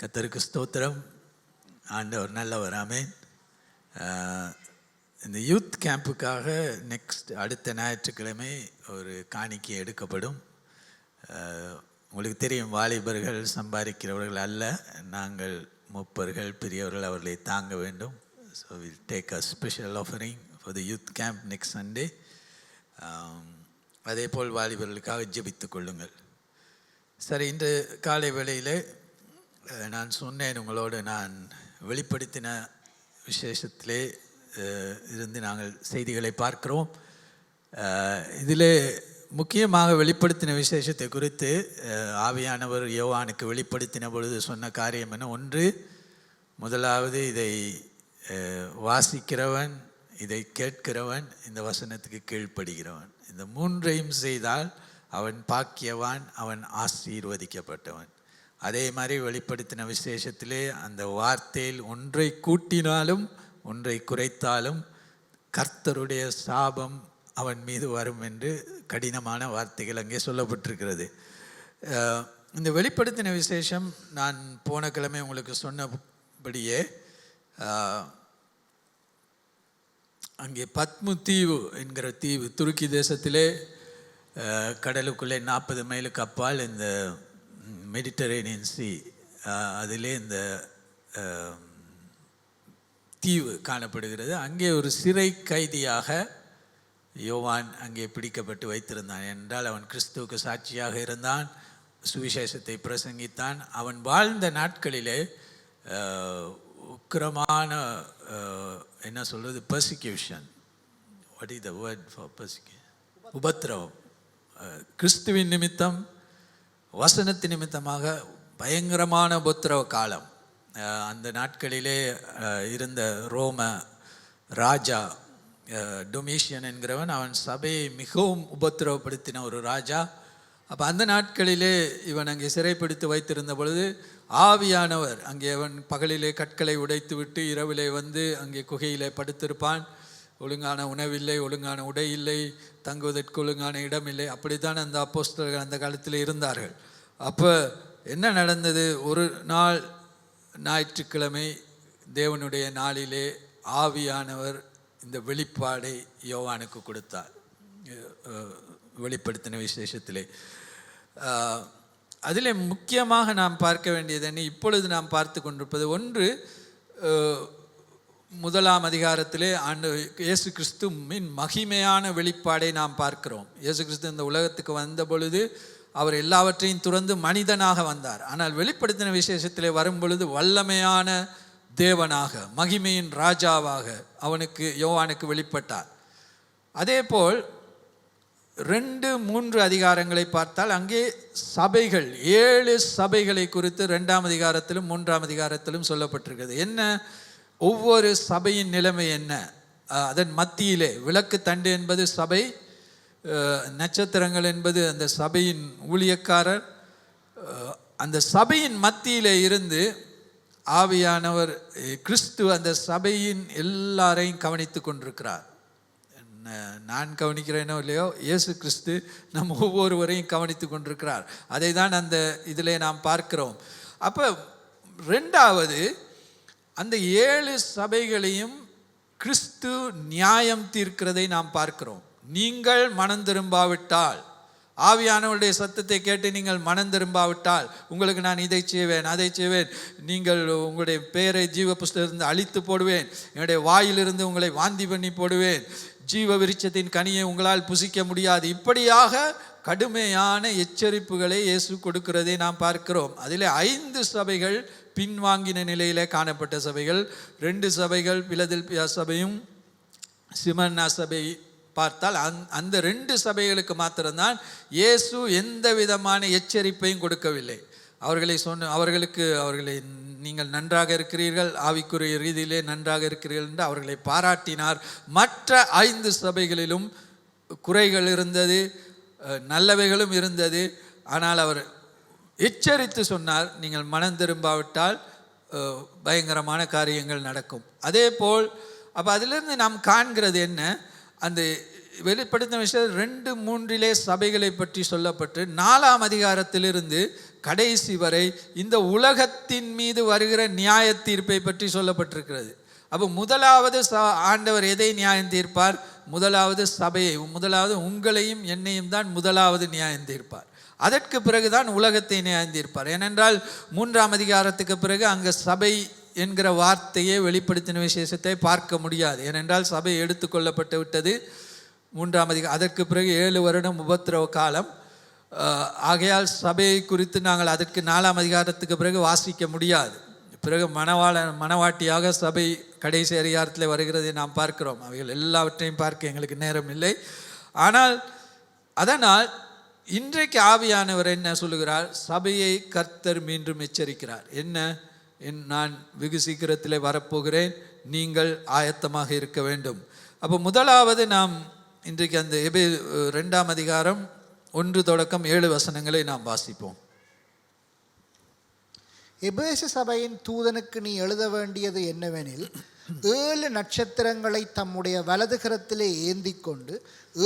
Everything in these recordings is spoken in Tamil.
கர்த்தருக்கு ஸ்தோத்திரம். ஆண்டவர் நல்லவர். ஆமென். இந்த யூத் கேம்புக்காக அடுத்த ஞாயிற்றுக்கிழமை ஒரு காணிக்கை எடுக்கப்படும். உங்களுக்கு தெரியும், வாலிபர்கள் சம்பாதிக்கிறவர்கள் அல்ல, நாங்கள் மூப்பர்கள் பெரியவர்கள் அவர்களை தாங்க வேண்டும். So will take a special offering for the youth camp next Sunday. அதே போல் வாலிபர்களுக்காக ஜெபித்துக் கொள்ளுங்கள். சரி, இன்று காலை வேளையில் நான் சொன்னேன், உங்களோடு நான் வெளிப்படுத்தின விசேஷத்திலே இருந்து நாங்கள் செய்திகளை பார்க்கிறோம். இதில் முக்கியமாக வெளிப்படுத்தின விசேஷத்தை குறித்து ஆவியானவர் யோவானுக்கு வெளிப்படுத்தின பொழுது சொன்ன காரியம் என்ன? ஒன்று, முதலாவது இதை வாசிக்கிறவன், இதை கேட்கிறவன், இந்த வசனத்துக்கு கீழ்ப்படுகிறவன், இந்த மூன்றையும் செய்தால் அவன் பாக்கியவான், அவன் ஆசீர்வதிக்கப்பட்டவன். அதே மாதிரி வெளிப்படுத்தின விசேஷத்திலே அந்த வார்த்தையில் ஒன்றை கூட்டினாலும் ஒன்றை குறைத்தாலும் கர்த்தருடைய சாபம் அவன் மீது வரும் என்று கடினமான வார்த்தைகள் அங்கே சொல்லப்பட்டிருக்கிறது. இந்த வெளிப்படுத்தின விசேஷம் நான் போன கிழமை உங்களுக்கு சொன்னபடியே அங்கே பத்மு தீவு என்கிற தீவு, துருக்கி தேசத்திலே கடலுக்குள்ளே 40 மைலுக்கு அப்பால் இந்த மெடிட்டரேனியன் சி, அதிலே இந்த தீவு காணப்படுகிறது. அங்கே ஒரு சிறை கைதியாக யோவான் அங்கே பிடிக்கப்பட்டு வைத்திருந்தான். என்றால் அவன் கிறிஸ்துவுக்கு சாட்சியாக இருந்தான், சுவிசேஷத்தை பிரசங்கித்தான். அவன் வாழ்ந்த நாட்களிலே உக்கிரமான என்ன சொல்வது, persecution, what is the word for persecution, உபத்திரவம், கிறிஸ்துவின் நிமித்தம், வசனத்தின் நிமித்தமாக பயங்கரமான உபத்திரவ காலம். அந்த நாட்களிலே இருந்த ரோம ராஜா டொமிஷியன் என்கிறவன், அவன் சபையை மிகவும் உபத்திரவப்படுத்தின ஒரு ராஜா. அப்போ அந்த நாட்களிலே இவன் அங்கே சிறைப்பிடித்து வைத்திருந்த பொழுது ஆவியானவர் அங்கே, அவன் பகலிலே கற்களை உடைத்து விட்டு இரவிலே வந்து அங்கே குகையிலே படுத்திருப்பான். ஒழுங்கான உணவில்லை, ஒழுங்கான உடை இல்லை, தங்குவதற்கு ஒழுங்கான இடம் இல்லை. அப்படித்தான் அந்த அப்போஸ்தலர்கள் அந்த காலத்தில் இருந்தார்கள். அப்போ என்ன நடந்தது? ஒரு நாள் ஞாயிற்றுக்கிழமை தேவனுடைய நாளிலே ஆவியானவர் இந்த வெளிப்பாடை யோவானுக்கு கொடுத்தார். வெளிப்படுத்தின விசேஷத்திலே அதில் முக்கியமாக நாம் பார்க்க வேண்டியது என்ன? இப்பொழுது நாம் பார்த்து கொண்டிருப்பது ஒன்று, 1ஆம் அதிகாரத்திலே இயேசு கிறிஸ்துவின் மகிமையான வெளிப்பாடை நாம் பார்க்கிறோம். இயேசு கிறிஸ்து இந்த உலகத்துக்கு வந்த பொழுது அவர் எல்லாவற்றையும் துறந்து மனிதனாக வந்தார். ஆனால் வெளிப்படுத்தின விசேஷத்திலே வரும் பொழுது வல்லமையான தேவனாக, மகிமையின் ராஜாவாக யோவானுக்கு வெளிப்பட்டார். அதே போல் 2-3 அதிகாரங்களை பார்த்தால் அங்கே சபைகள், 7 சபைகளை குறித்து 2ஆம் அதிகாரத்திலும் 3ஆம் அதிகாரத்திலும் சொல்லப்பட்டிருக்கிறது. என்ன? ஒவ்வொரு சபையின் நிலைமை என்ன? அதன் மத்தியிலே விளக்கு தண்டு என்பது சபை, நட்சத்திரங்கள் என்பது அந்த சபையின் ஊழியக்காரர். அந்த சபையின் மத்தியிலே இருந்து ஆவியானவர் கிறிஸ்து அந்த சபையின் எல்லாரையும் கவனித்து கொண்டிருக்கிறார். நான் கவனிக்கிறேனோ இல்லையோ, இயேசு கிறிஸ்து நம்ம ஒவ்வொருவரையும் கவனித்து கொண்டிருக்கிறார். அதை தான் அந்த இதிலே நாம் பார்க்கிறோம். அப்போ 2வது, அந்த 7 சபைகளையும் கிறிஸ்து நியாயம் தீர்க்கிறதை நாம் பார்க்கிறோம். நீங்கள் மனம் திரும்பாவிட்டால், ஆவியானவருடைய சத்தத்தை கேட்டு நீங்கள் மனம் திரும்பாவிட்டால் உங்களுக்கு நான் இதை செய்வேன், அதை செய்வேன், நீங்கள் உங்களுடைய பெயரை ஜீவ புஸ்தகத்திலிருந்து அழித்து போடுவேன், என்னுடைய வாயிலிருந்து உங்களை வாந்தி பண்ணி போடுவேன், ஜீவ விருட்சத்தின் கனியை உங்களால் புசிக்க முடியாது, இப்படியாக கடுமையான எச்சரிப்புகளை இயேசு கொடுக்கிறதை நாம் பார்க்கிறோம். அதில் 5 சபைகள் பின்வாங்கின நிலையிலே காணப்பட்ட சபைகள். 2 சபைகள், பிலதெல்பியா சபையும் சிமர்னா சபை பார்த்தால் அந்த 2 சபைகளுக்கு மாத்திரம்தான் இயேசு எந்த விதமான எச்சரிப்பையும் கொடுக்கவில்லை. அவர்களை நீங்கள் நன்றாக இருக்கிறீர்கள், ஆவிக்குரிய ரீதியிலே நன்றாக இருக்கிறீர்கள் என்று அவர்களை பாராட்டினார். மற்ற 5 சபைகளிலும் குறைகள் இருந்தது, நல்லவைகளும் இருந்தது. ஆனால் அவர் எச்சரித்து சொன்னார், நீங்கள் மனம் திரும்பாவிட்டால் பயங்கரமான காரியங்கள் நடக்கும். அதே போல் அப்போ அதிலிருந்து நாம் காண்கிறது என்ன? அந்த வெளிப்படுத்தின விஷயம் 2-3 சபைகளை பற்றி சொல்லப்பட்டு 4ஆம் அதிகாரத்திலிருந்து கடைசி வரை இந்த உலகத்தின் மீது வருகிற நியாய தீர்ப்பை பற்றி சொல்லப்பட்டிருக்கிறது. அப்போ முதலாவது ஆண்டவர் எதை நியாயம் தீர்ப்பார்? முதலாவது சபையை, முதலாவது உங்களையும் என்னையும் தான் முதலாவது நியாயம் தீர்ப்பார். அதற்கு பிறகுதான் உலகத்தை நியாயம் தீர்ப்பார். ஏனென்றால் 3ஆம் அதிகாரத்துக்கு பிறகு அங்கே சபை என்கிற வார்த்தையே வெளிப்படுத்தின விசேஷத்தை பார்க்க முடியாது. ஏனென்றால் சபை எடுத்துக்கொள்ளப்பட்டு விட்டது 3ஆம் அதிகாரம். அதற்கு பிறகு 7 வருடம் உபத்திரவ காலம். ஆகையால் சபையை குறித்து நாங்கள் அதற்கு 4ஆம் அதிகாரத்துக்கு பிறகு வாசிக்க முடியாது. பிறகு மணவாட்டியாக சபை கடைசி அதிகாரத்தில் வருகிறதை நாம் பார்க்கிறோம். அவைகள் எல்லாவற்றையும் பார்க்க எங்களுக்கு நேரம் இல்லை. ஆனால் அதனால் இன்றைக்கு ஆவியானவர் என்ன சொல்லுகிறார்? சபையை கர்த்தர் மீண்டும் எச்சரிக்கிறார். என்ன? நான் வெகு சீக்கிரத்தில் வரப்போகிறேன், நீங்கள் ஆயத்தமாக இருக்க வேண்டும். அப்போ முதலாவது நாம் இன்றைக்கு அந்த 2ஆம் அதிகாரம் 1 தொடக்கம் 7 வசனங்களை நாம் வாசிப்போம். எபேசு சபையின் தூதனுக்கு நீ எழுத வேண்டியது என்னவெனில், 7 நட்சத்திரங்களை தம்முடைய வலது கரத்திலே ஏந்தி கொண்டு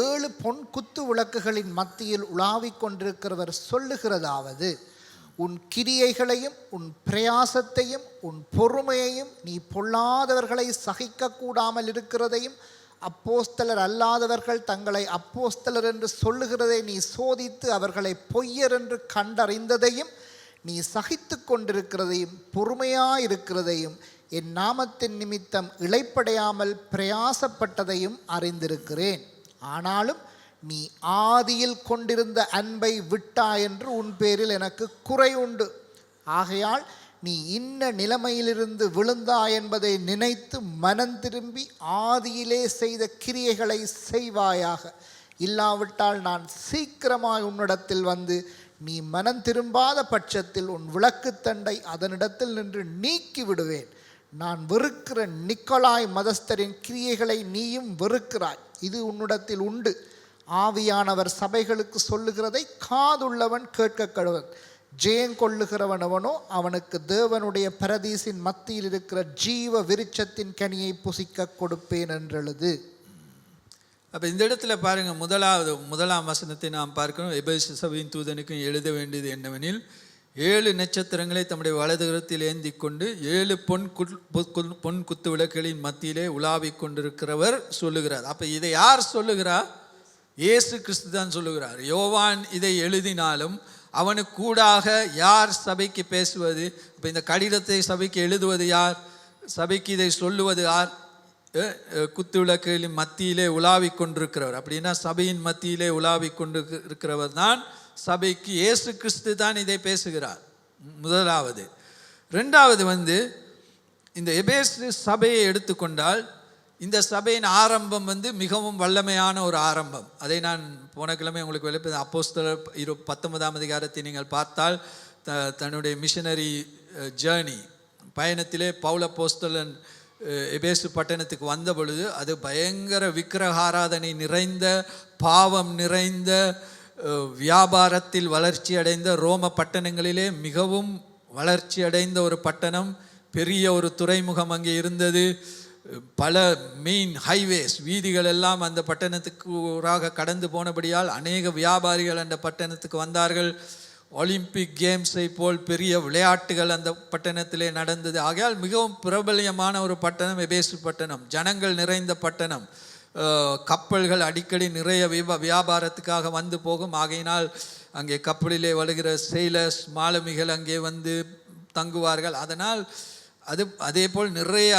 7 பொன் குத்து விளக்குகளின் மத்தியில் உலாவிக் கொண்டிருக்கிறவர் சொல்லுகிறதாவது, உன் கிரியைகளையும் உன் பிரயாசத்தையும் உன் பொறுமையையும் நீ பொல்லாதவர்களை சகிக்க கூடாமல் இருக்கிறதையும் அப்போஸ்தலர் அல்லாதவர்கள் தங்களை அப்போஸ்தலர் என்று சொல்லுகிறதை நீ சோதித்து அவர்களை பொய்யர் என்று கண்டறிந்ததையும் நீ சகித்து கொண்டிருக்கிறதையும் பொறுமையாயிருக்கிறதையும் என் நாமத்தின் நிமித்தம் இளைப்படையாமல் பிரயாசப்பட்டதையும் அறிந்திருக்கிறேன். ஆனாலும் நீ ஆதியில் கொண்டிருந்த அன்பை விட்டாய் என்று உன் பேரில் எனக்கு குறை உண்டு. ஆகையால் நீ இன்ன நிலைமையிலிருந்து விழுந்தாய் என்பதை நினைத்து மனம் திரும்பி ஆதியிலே செய்த கிரியைகளை செய்வாயாக. இல்லாவிட்டால் நான் சீக்கிரமாய் உன்னிடத்தில் வந்து நீ மனம் திரும்பாத பட்சத்தில் உன் விளக்குத்தண்டை அதனிடத்தில் நின்று நீக்கி விடுவேன். நான் வெறுக்கிற நிக்கோலாய் மதஸ்தரின் கிரியைகளை நீயும் வெறுக்கிறாய், இது உன்னிடத்தில் உண்டு. ஆவியானவர் சபைகளுக்கு சொல்லுகிறதை காதுள்ளவன் கேட்க கடவன். ஜெயங்கொள்ளுகிறவன் அவனோ அவனுக்கு தேவனுடைய பரதீசின் மத்தியில் இருக்கிற ஜீவ விருட்சத்தின் கனியை புசிக்க கொடுப்பேன் என்றெழுது. அப்போ இந்த இடத்துல பாருங்கள், முதலாம் வசனத்தை நாம் பார்க்கணும். எபேசு சபையின் தூதனுக்கும் எழுத வேண்டியது என்னவெனில், 7 நட்சத்திரங்களை தம்முடைய வலதுகரத்தில் ஏந்தி கொண்டு 7 பொன் குத்து விளக்குகளின் மத்தியிலே உலாவிக் கொண்டிருக்கிறவர் சொல்லுகிறார். அப்போ இதை யார் சொல்லுகிறார்? இயேசு கிறிஸ்து தான் சொல்லுகிறார். யோவான் இதை எழுதினாலும் அவனுக்கு கூடாக யார் சபைக்கு பேசுவது? இப்போ இந்த கடிதத்தை சபைக்கு எழுதுவது யார்? சபைக்கு இதை சொல்லுவது யார்? குத்து விளக்குகளின் மத்தியிலே உலாவிக் கொண்டிருக்கிறவர். அப்படின்னா சபையின் மத்தியிலே உலாவிக் கொண்டு இருக்கிறவர் தான் சபைக்கு இயேசு கிறிஸ்து தான் இதை பேசுகிறார். முதலாவது. 2வது இந்த எபேசு சபையை எடுத்துக்கொண்டால் இந்த சபையின் ஆரம்பம் மிகவும் வல்லமையான ஒரு ஆரம்பம். அதை நான் போன கிழமை உங்களுக்கு வெளிப்படுத்த அப்போஸ்தலர் 19ஆம் அதிகாரத்தை நீங்கள் பார்த்தால் தன்னுடைய மிஷனரி ஜேர்னி பயணத்திலே பவுல் அப்போஸ்தலன் எபேசு பட்டணத்துக்கு வந்த பொழுது அது பயங்கர விக்கிரகாராதனை நிறைந்த, பாவம் நிறைந்த, வியாபாரத்தில் வளர்ச்சி அடைந்த, ரோம பட்டணங்களிலே மிகவும் வளர்ச்சி அடைந்த ஒரு பட்டணம். பெரிய ஒரு துறைமுகம் அங்கே இருந்தது. பல மெயின் ஹைவேஸ், வீதிகள் எல்லாம் அந்த பட்டணத்துக்கு ஊராக கடந்து போனபடியால் அநேக வியாபாரிகள் அந்த பட்டணத்துக்கு வந்தார்கள். ஒலிம்பிக் கேம்ஸை போல் பெரிய விளையாட்டுகள் அந்த பட்டணத்திலே நடந்தது. ஆகையால் மிகவும் பிரபலியமான ஒரு பட்டணம் எபேசு பட்டணம். ஜனங்கள் நிறைந்த பட்டணம். கப்பல்கள் அடிக்கடி நிறைய வியாபாரத்துக்காக வந்து போகும். ஆகையினால் அங்கே கப்பலிலே வருகிற செயிலர்ஸ், மாலுமிகள் அங்கே தங்குவார்கள். அதனால் அதே போல் நிறைய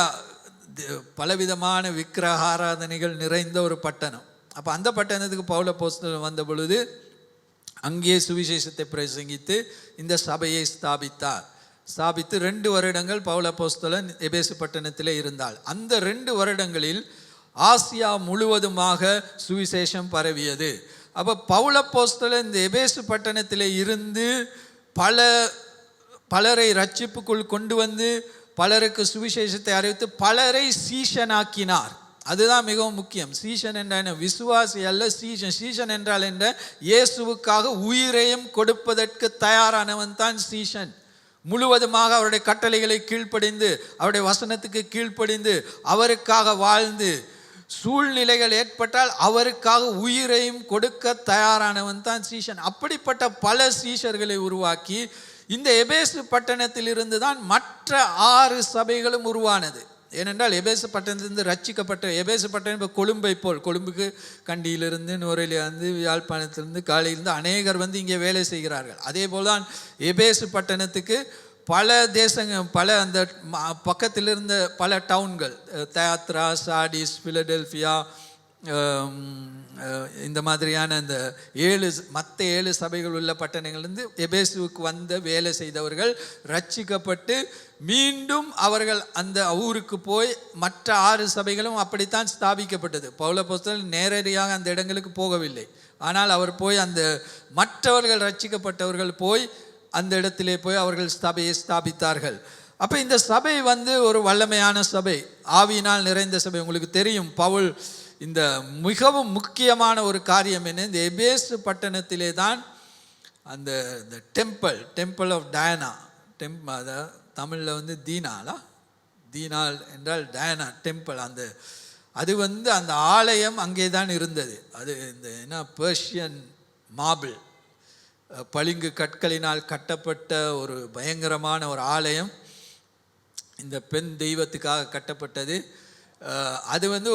பலவிதமான விக்கிரகாராதனைகள் நிறைந்த ஒரு பட்டணம். அப்போ அந்த பட்டணத்துக்கு பவுல் அப்போஸ்தலன் வந்த பொழுது அங்கே சுவிசேஷத்தை பிரசங்கித்து இந்த சபையை ஸ்தாபித்து 2 வருடங்கள் பவுல் அப்போஸ்தலன் எபேசு பட்டணத்திலே இருந்தாள். அந்த 2 வருடங்களில் ஆசியா முழுவதுமாக சுவிசேஷம் பரவியது. அப்போ பவுல் அப்போஸ்தலன் இந்த எபேசு பட்டணத்திலே இருந்து பலரை ரட்சிப்புக்குள் கொண்டு வந்து பலருக்கு சுவிசேஷத்தை அறிவித்து பலரை சீஷனாக்கினார். அதுதான் மிகவும் முக்கியம். சீஷன் என்றால் விசுவாசி அல்ல, சீஷன் என்றால் என்ன? இயேசுவுக்காக உயிரையும் கொடுப்பதற்கு தயாரானவன் தான் சீஷன். முழுவதுமாக அவருடைய கட்டளைகளை கீழ்ப்படிந்து, அவருடைய வசனத்துக்கு கீழ்ப்படிந்து, அவருக்காக வாழ்ந்து சூழ்நிலைகள் ஏற்பட்டால் அவருக்காக உயிரையும் கொடுக்க தயாரானவன் தான் சீஷன். அப்படிப்பட்ட பல சீஷர்களை உருவாக்கி இந்த எபேசு பட்டணத்தில் இருந்து தான் மற்ற 6 சபைகளும் உருவானது. ஏனென்றால் எபேசு பட்டணத்திலிருந்து ரட்சிக்கப்பட்ட எபேசு பட்டணம் இப்போ கொழும்பை போல், கொழும்புக்கு கண்டியிலிருந்து, நுரையிலிருந்து, யாழ்ப்பாணத்திலிருந்து, காலையிலிருந்து அநேகர் வந்து இங்கே வேலை செய்கிறார்கள். அதே போல் தான் எபேசு பட்டணத்துக்கு பல தேசங்கள், பல அந்த பக்கத்தில் இருந்த பல டவுன்கள், தயாத்ரா, சாடிஸ், பிலடெல்ஃபியா, இந்த மாதிரியான இந்த மற்ற 7 சபைகள் உள்ள பட்டணங்கள்லேருந்து எபேசுவுக்கு வந்த வேலை செய்தவர்கள் ரட்சிக்கப்பட்டு மீண்டும் அவர்கள் அந்த ஊருக்கு போய் மற்ற 6 சபைகளும் அப்படித்தான் ஸ்தாபிக்கப்பட்டது. பவுல் அப்போஸ்தலன் நேரடியாக அந்த இடங்களுக்கு போகவில்லை. ஆனால் அவர் போய் அந்த மற்றவர்கள் ரட்சிக்கப்பட்டவர்கள் போய் அந்த இடத்திலே போய் அவர்கள் சபையை ஸ்தாபித்தார்கள். அப்போ இந்த சபை வந்து ஒரு வல்லமையான சபை, ஆவியினால் நிறைந்த சபை. உங்களுக்கு தெரியும், பவுல் இந்த மிகவும் முக்கியமான ஒரு காரியம் என்ன, இந்த எபேசு பட்டணத்திலே தான் அந்த டெம்பிள் ஆஃப் டயனா, அதாவது தமிழில் வந்து தீனாள் என்றால் டயனா டெம்பிள், அது வந்து அந்த ஆலயம் அங்கே தான் இருந்தது. அது இந்த என்ன பெர்ஷியன் மார்பிள், பளிங்கு கற்களினால் கட்டப்பட்ட ஒரு பயங்கரமான ஒரு ஆலயம், இந்த பெண் தெய்வத்துக்காக கட்டப்பட்டது. அது வந்து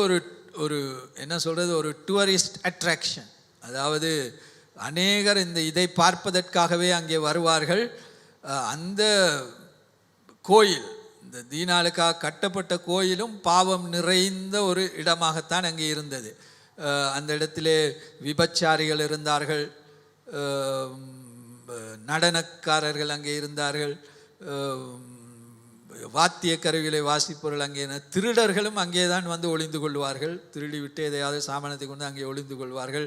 ஒரு என்ன சொல்கிறது, ஒரு டூரிஸ்ட் அட்ராக்ஷன். அதாவது அநேகர் இதை பார்ப்பதற்காகவே அங்கே வருவார்கள். அந்த கோயில், இந்த தீனாளுக்காக கட்டப்பட்ட கோயிலும் பாவம் நிறைந்த ஒரு இடமாகத்தான் அங்கே இருந்தது. அந்த இடத்திலே விபச்சாரிகள் இருந்தார்கள், நடனக்காரர்கள் அங்கே இருந்தார்கள், வாத்திய கருவிகளை வாசிப்பவர்கள் அங்கே, திருடர்களும் அங்கே தான் வந்து ஒளிந்து கொள்வார்கள். திருடி விட்டு எதையாவது சாமானத்தை கொண்டு அங்கே ஒளிந்து கொள்வார்கள்.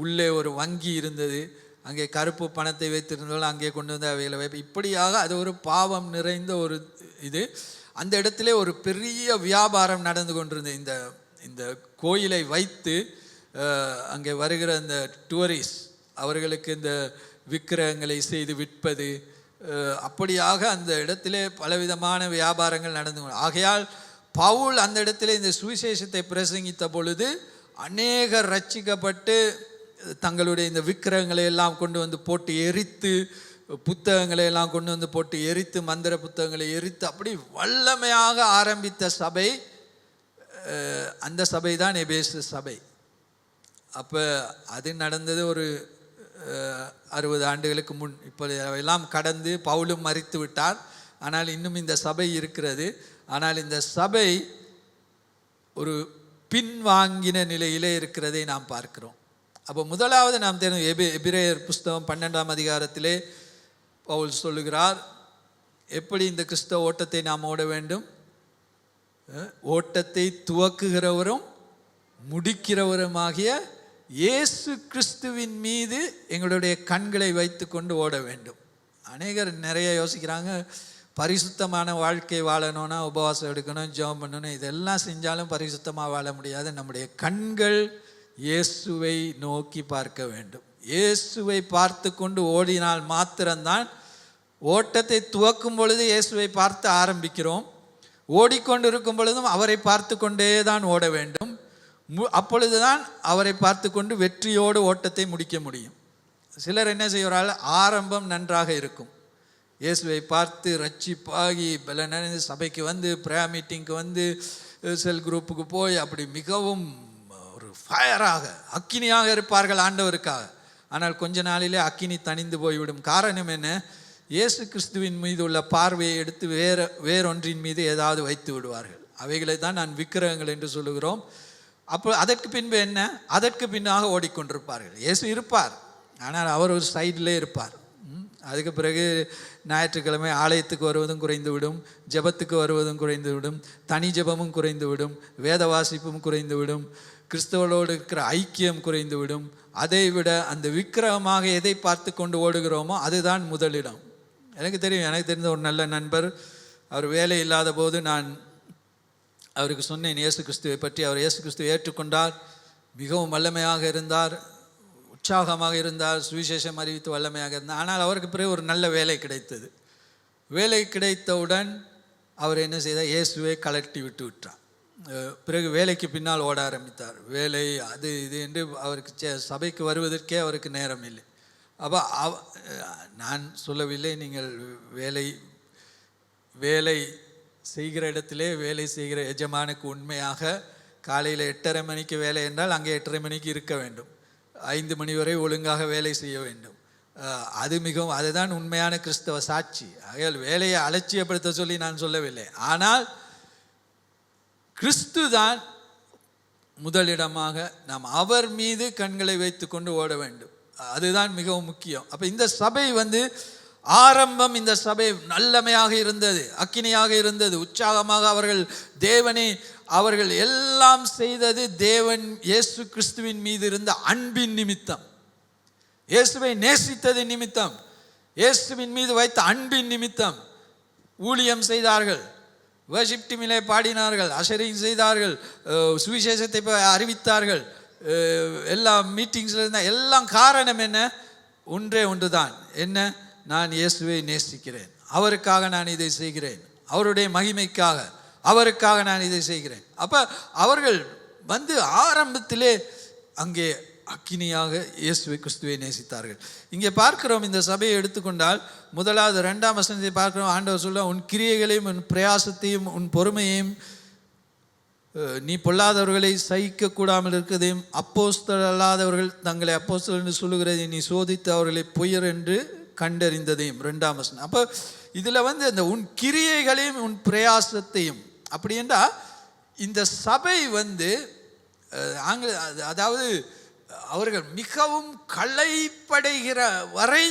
உள்ளே ஒரு வங்கி இருந்தது, அங்கே கருப்பு பணத்தை வைத்திருந்தவர்கள் அங்கே கொண்டு வந்து அவைகளை வைப்பு. இப்படியாக அது ஒரு பாவம் நிறைந்த ஒரு இது. அந்த இடத்திலே ஒரு பெரிய வியாபாரம் நடந்து கொண்டிருந்தது. இந்த கோயிலை வைத்து அங்கே வருகிற இந்த டூரிஸ்ட் அவர்களுக்கு இந்த விக்கிரகங்களை செய்து விற்பது, அப்படியாக அந்த இடத்திலே பலவிதமான வியாபாரங்கள் நடந்து. ஆகையால் பவுல் அந்த இடத்திலே இந்த சுவிசேஷத்தை பிரசங்கித்த பொழுது அநேகர் ரட்சிக்கப்பட்டு தங்களுடைய இந்த விக்கிரகங்களை எல்லாம் கொண்டு வந்து போட்டு எரித்து, புத்தகங்களை எல்லாம் கொண்டு வந்து போட்டு எரித்து, மந்திர புத்தகங்களை எரித்து, அப்படி வல்லமையாக ஆரம்பித்த சபை அந்த சபை தான் எபேசு சபை. அப்போ அது நடந்தது ஒரு 60 ஆண்டுகளுக்கு முன். இப்போ எல்லாம் கடந்து பவுலும் மரித்து விட்டார். ஆனால் இன்னும் இந்த சபை இருக்கிறது. ஆனால் இந்த சபை ஒரு பின்வாங்கின நிலையிலே இருக்கிறதை நாம் பார்க்கிறோம். அப்போ முதலாவது நாம் தெரியும், எபிரேயர் புஸ்தகம் 12ஆம் அதிகாரத்திலே பவுல் சொல்லுகிறார், எப்படி இந்த கிறிஸ்தவ ஓட்டத்தை நாம் ஓட வேண்டும். ஓட்டத்தை துவக்குகிறவரும் முடிக்கிறவருமாகிய இயேசு கிறிஸ்துவின் மீது எங்களுடைய கண்களை வைத்து கொண்டு ஓட வேண்டும். அநேகர் நிறைய யோசிக்கிறாங்க, பரிசுத்தமான வாழ்க்கை வாழணும்னா உபவாசம் எடுக்கணும், ஜெபம் பண்ணணும், இதெல்லாம் செஞ்சாலும் பரிசுத்தமாக வாழ முடியாது. நம்முடைய கண்கள் இயேசுவை நோக்கி பார்க்க வேண்டும். இயேசுவை பார்த்து கொண்டு ஓடினால் மாத்திரம்தான், ஓட்டத்தை துவக்கும் பொழுது இயேசுவை பார்த்து ஆரம்பிக்கிறோம், ஓடிக்கொண்டு இருக்கும் பொழுதும் அவரை பார்த்து கொண்டே தான் ஓட வேண்டும். அப்பொழுதுதான் அவரை பார்த்து கொண்டு வெற்றியோடு ஓட்டத்தை முடிக்க முடியும். சிலர் என்ன செய்கிறார்கள், ஆரம்பம் நன்றாக இருக்கும், இயேசுவை பார்த்து ரட்சிப்பாகி பலனடைந்து சபைக்கு வந்து ப்ரேயர் மீட்டிங்க்கு வந்து செல் குரூப்புக்கு போய் அப்படி மிகவும் ஒரு ஃபயராக அக்கினியாக இருப்பார்கள் ஆண்டவருக்காக. ஆனால் கொஞ்ச நாளிலே அக்கினி தணிந்து போய்விடும். காரணம் என்ன, இயேசு கிறிஸ்துவின் மீது உள்ள பார்வையை எடுத்து வேறொன்றின் மீது ஏதாவது வைத்து விடுவார்கள். அவைகளை தான் நான் விக்கிரகங்கள் என்று சொல்லுகிறோம். அப்போ அதற்கு பின்பு என்ன, அதற்கு பின்னாக ஓடிக்கொண்டிருப்பார்கள். இயேசு இருப்பார், ஆனால் அவர் ஒரு சைடிலே இருப்பார். அதுக்கு பிறகு ஞாயிற்றுக்கிழமை ஆலயத்துக்கு வருவதும் குறைந்துவிடும், ஜெபத்துக்கு வருவதும் குறைந்துவிடும், தனி ஜெபமும் குறைந்துவிடும், வேத வாசிப்பும் குறைந்துவிடும், கிறிஸ்தவர்களோடு இருக்கிற ஐக்கியம் குறைந்துவிடும். அதை விட அந்த விக்கிரகமாக எதை பார்த்து கொண்டு ஓடுகிறோமோ அதுதான் முதலிடம். எனக்கு தெரிந்த ஒரு நல்ல நண்பர், அவர் வேலை இல்லாத போது நான் அவருக்கு சொன்னேன் இயேசு கிறிஸ்துவை பற்றி. அவர் இயேசு கிறிஸ்துவை ஏற்றுக்கொண்டார், மிகவும் வல்லமையாக இருந்தார், உற்சாகமாக இருந்தார், சுவிசேஷம் அறிவித்து வல்லமையாக இருந்தார். ஆனால் அவருக்கு பிறகு ஒரு நல்ல வேலை கிடைத்தது. வேலை கிடைத்தவுடன் அவர் என்ன செய்தார், இயேசுவை கலட்டி விட்டார். பிறகு வேலைக்கு பின்னால் ஓட ஆரம்பித்தார். வேலை அது இது என்று அவருக்கு சபைக்கு வருவதற்கே அவருக்கு நேரம் இல்லை. அப்போ நான் சொல்லவில்லை நீங்கள் வேலை செய்கிற இடத்திலே வேலை செய்கிற எஜமானுக்கு உண்மையாக காலையில் 8:30 மணிக்கு வேலை என்றால் அங்கே 8:30 மணிக்கு இருக்க வேண்டும், 5 மணி வரை ஒழுங்காக வேலை செய்ய வேண்டும். அது மிகவும் அதுதான் உண்மையான கிறிஸ்தவ சாட்சி. ஆகையால் வேலையை அலட்சியப்படுத்த சொல்லி நான் சொல்லவில்லை. ஆனால் கிறிஸ்து தான் முதலிடமாக நாம் அவர் மீது கண்களை வைத்து கொண்டு ஓட வேண்டும். அதுதான் மிகவும் முக்கியம். அப்போ இந்த சபை ஆரம்பம் இந்த சபை நல்லமையாக இருந்தது, அக்கினியாக இருந்தது, உற்சாகமாக அவர்கள் எல்லாம் செய்தது தேவன் இயேசு கிறிஸ்துவின் மீது இருந்த அன்பின் நிமித்தம், இயேசுவை நேசித்தது நிமித்தம், இயேசுவின் மீது வைத்த அன்பின் நிமித்தம் ஊழியம் செய்தார்கள், வர்ஷிப் டீமிலே பாடினார்கள், அஷரிங் செய்தார்கள், சுவிசேஷத்தை அறிவித்தார்கள், எல்லா மீட்டிங்ஸில் இருந்தால் எல்லாம் காரணம் என்ன? ஒன்றே ஒன்று தான். என்ன? நான் இயேசுவை நேசிக்கிறேன், அவருக்காக நான் இதை செய்கிறேன், அவருடைய மகிமைக்காக அவருக்காக நான் இதை செய்கிறேன். அப்போ அவர்கள் ஆரம்பத்திலே அங்கே அக்கினியாக இயேசுவை கிறிஸ்துவை நேசித்தார்கள். இங்கே பார்க்கிறோம், இந்த சபையை எடுத்துக்கொண்டால் 1வது 2ஆம் வசனத்தை பார்க்கிறோம். ஆண்டவர் சொல்ல, உன் கிரியைகளையும் உன் பிரயாசத்தையும் உன் பொறுமையையும் நீ பொல்லாதவர்களை சகிக்க கூடாமல் இருக்கிறதையும் அப்போஸ்தலர் அல்லாதவர்கள் தங்களை அப்போஸ்தலர் என்று சொல்லுகிறதை நீ சோதித்து அவர்களை பொய்யர் என்று கண்டறிந்ததையும். 2ஆம் வசனம். அப்போ இதில் அந்த உன் கிரியைகளையும் உன் பிரயாசத்தையும் அப்படி என்றால் இந்த சபை அதாவது அவர்கள் மிகவும் களைப்படைகிற வரை